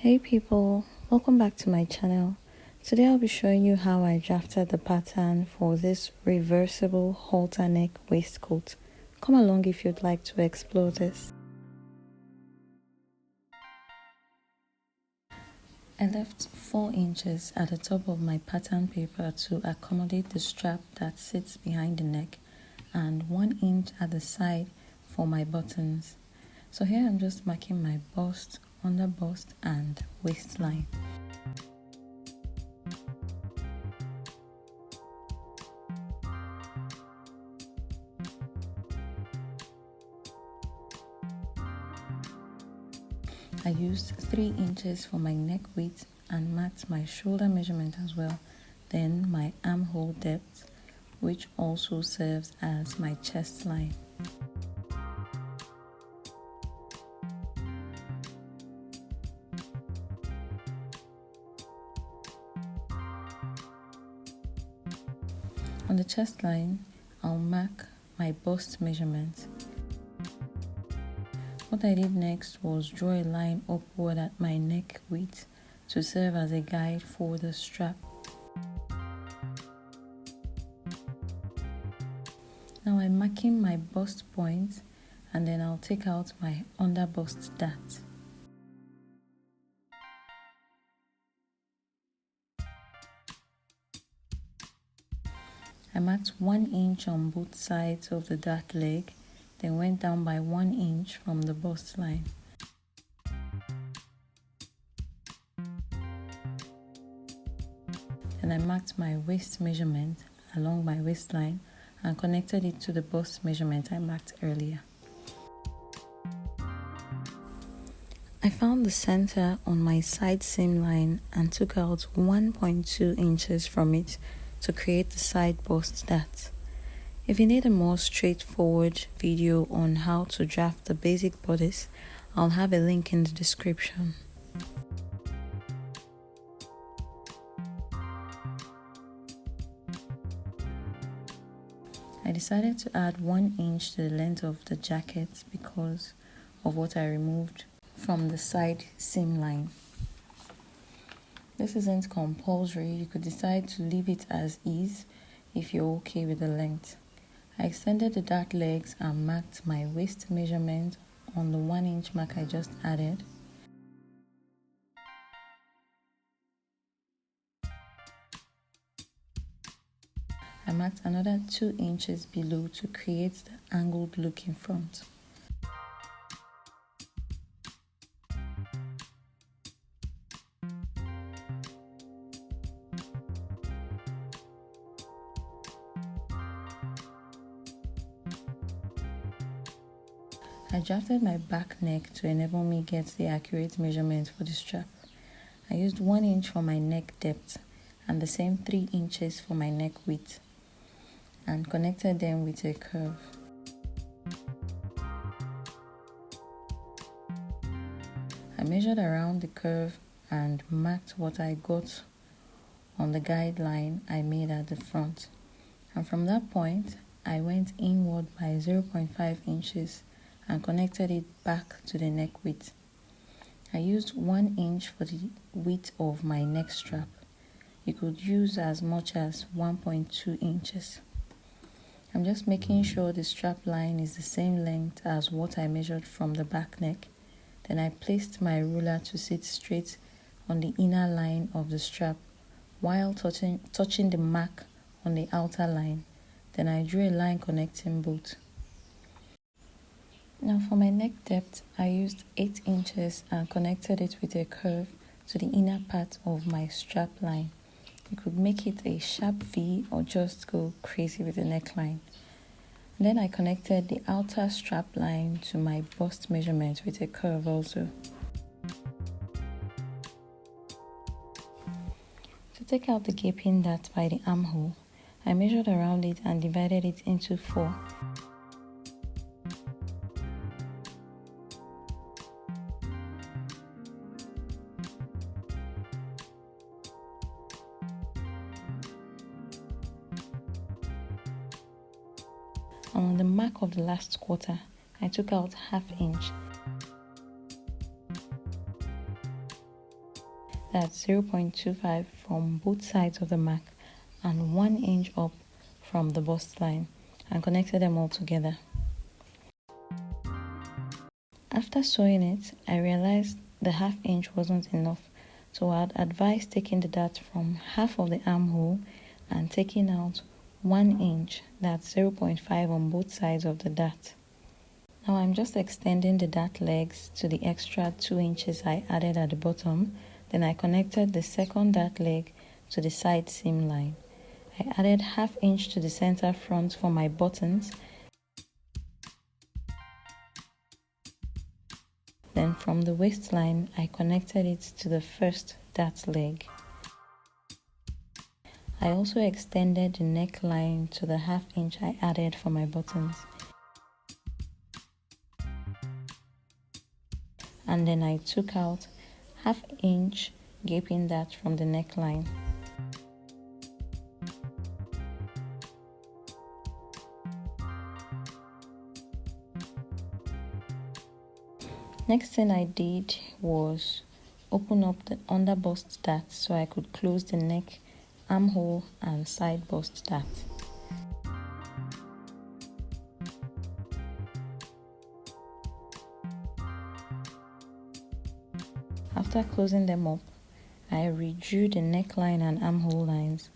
Hey people, welcome back to my channel. Today I'll be showing you how I drafted the pattern for this reversible halter neck waistcoat. Come along if you'd like to explore this. I left 4 inches at the top of my pattern paper to accommodate the strap that sits behind the neck and 1 inch at the side for my buttons. So here I'm just marking my bust, under bust and waistline. I used 3 inches for my neck width and marked my shoulder measurement as well, then my armhole depth, which also serves as my chest line. On the chest line, I'll mark my bust measurement. What I did next was draw a line upward at my neck width to serve as a guide for the strap. Now I'm marking my bust point and then I'll take out my under bust dart. I marked 1 inch on both sides of the dart leg, then went down by 1 inch from the bust line. Then I marked my waist measurement along my waistline and connected it to the bust measurement I marked earlier. I found the center on my side seam line and took out 1.2 inches from it to create the side bust dart. If you need a more straightforward video on how to draft the basic bodice, I'll have a link in the description. I decided to add 1 inch to the length of the jacket because of what I removed from the side seam line. This isn't compulsory, you could decide to leave it as is if you're okay with the length. I extended the dart legs and marked my waist measurement on the 1 inch mark I just added. I marked another 2 inches below to create the angled look in front. I drafted my back neck to enable me get the accurate measurement for the strap. I used 1 inch for my neck depth and the same 3 inches for my neck width and connected them with a curve. I measured around the curve and marked what I got on the guideline I made at the front. And from that point, I went inward by 0.5 inches and connected it back to the neck width. I used 1 inch for the width of my neck strap. You could use as much as 1.2 inches. I'm just making sure the strap line is the same length as what I measured from the back neck. Then I placed my ruler to sit straight on the inner line of the strap while touching the mark on the outer line. Then I drew a line connecting both. Now for my neck depth, I used 8 inches and connected it with a curve to the inner part of my strap line. You could make it a sharp V or just go crazy with the neckline. And then I connected the outer strap line to my bust measurement with a curve also. To take out the gaping dart by the armhole, I measured around it and divided it into 4. And on the mark of the last quarter, I took out 1/2 inch. that's 0.25 from both sides of the mark and 1 inch up from the bust line, and connected them all together. After sewing it, I realized the half inch wasn't enough, so I'd advise taking the dart from half of the armhole and taking out 1 inch, that's 0.5 on both sides of the dart. Now I'm just extending the dart legs to the extra 2 inches I added at the bottom. Then I connected the second dart leg to the side seam line. I added half inch to the center front for my buttons. Then from the waistline, I connected it to the first dart leg. I also extended the neckline to the half inch I added for my buttons. And then I took out half inch gaping dart from the neckline. Next thing I did was open up the under bust dart so I could close the neck, armhole and side bust dart. After closing them up, I redrew the neckline and armhole lines,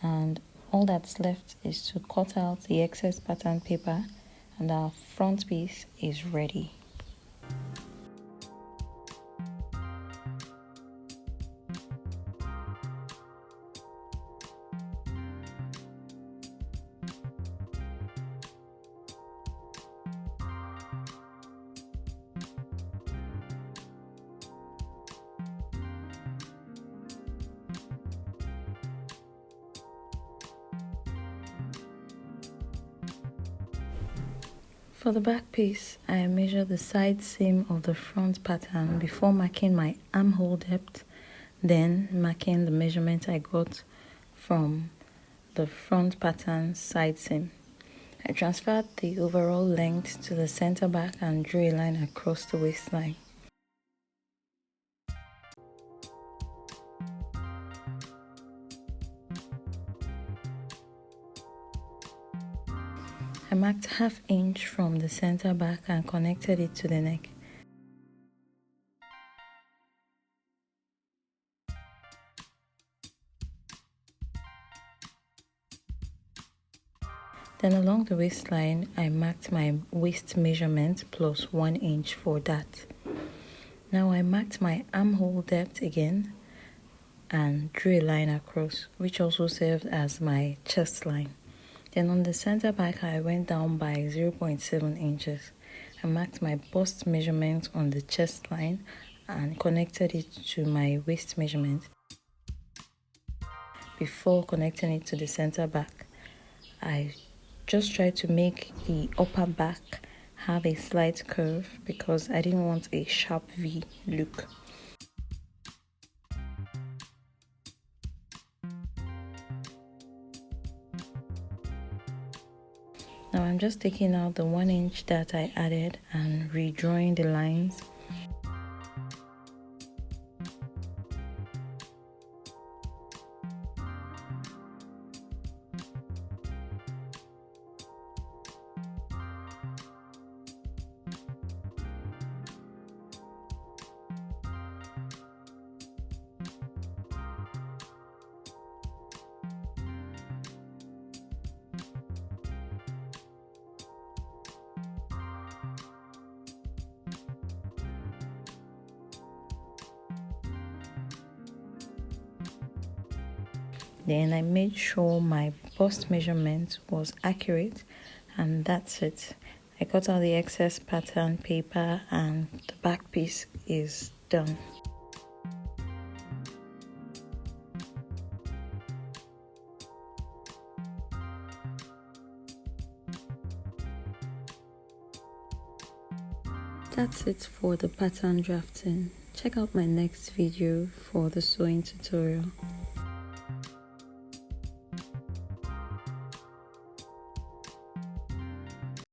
and all that's left is to cut out the excess pattern paper and our front piece is ready. For the back piece, I measured the side seam of the front pattern before marking my armhole depth, then marking the measurement I got from the front pattern side seam. I transferred the overall length to the center back and drew a line across the waistline. I marked half inch from the center back and connected it to the neck. Then along the waistline, I marked my waist measurement plus 1 inch for that. Now I marked my armhole depth again and drew a line across, which also served as my chest line. Then on the center back, I went down by 0.7 inches. I marked my bust measurement on the chest line and connected it to my waist measurement before connecting it to the center back. I just tried to make the upper back have a slight curve because I didn't want a sharp V look. Now I'm just taking out the 1 inch that I added and redrawing the lines. Then I made sure my bust measurement was accurate, and that's it. I cut out the excess pattern paper and the back piece is done. That's it for the pattern drafting. Check out my next video for the sewing tutorial.